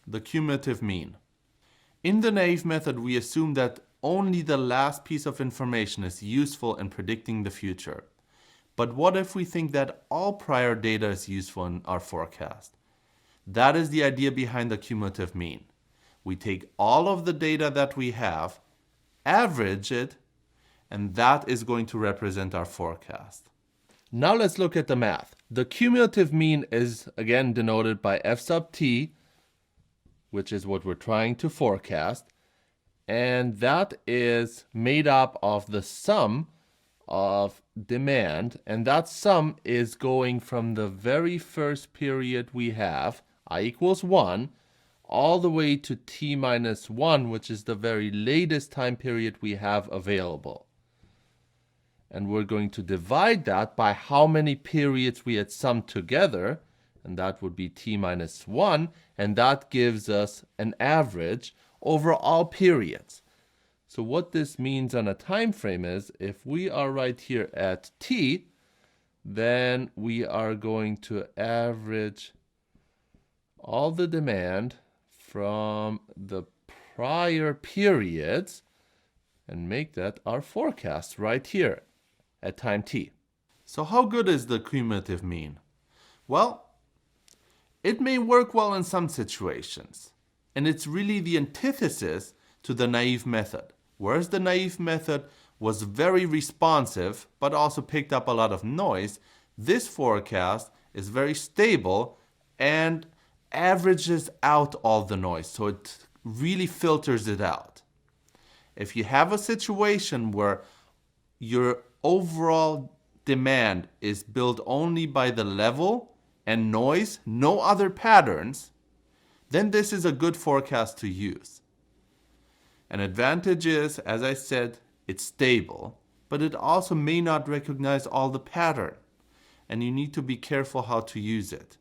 The cumulative mean. In the naive method, we assume that only the last piece of information is useful in predicting the future. But what if we think that all prior data is useful in our forecast? That is the idea behind the cumulative mean. We take all of the data that we have, average it, and that is going to represent our forecast. Now let's look at the math. The cumulative mean is again denoted by f sub t, which is what we're trying to forecast, and that is made up of the sum of demand, and that sum is going from the very first period we have, I equals 1, all the way to t minus 1, which is the very latest time period we have available. And we're going to divide that by how many periods we had summed together, and that would be t minus 1, and that gives us an average over all periods. So what this means on a time frame is, if we are right here at t, then we are going to average all the demand from the prior periods and make that our forecast right here at time t. So how good is the cumulative mean? Well, it may work well in some situations, and it's really the antithesis to the naive method. Whereas the naive method was very responsive but also picked up a lot of noise, this forecast is very stable and averages out all the noise, so it really filters it out. If you have a situation where your overall demand is built only by the level and noise, no other patterns, then this is a good forecast to use. An advantage is, as I said, it's stable, but it also may not recognize all the pattern, and you need to be careful how to use it.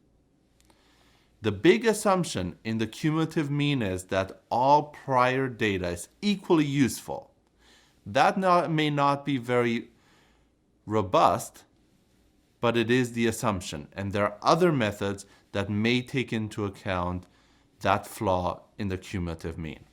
The big assumption in the cumulative mean is that all prior data is equally useful. That may not be very robust, but it is the assumption, and there are other methods that may take into account that flaw in the cumulative mean.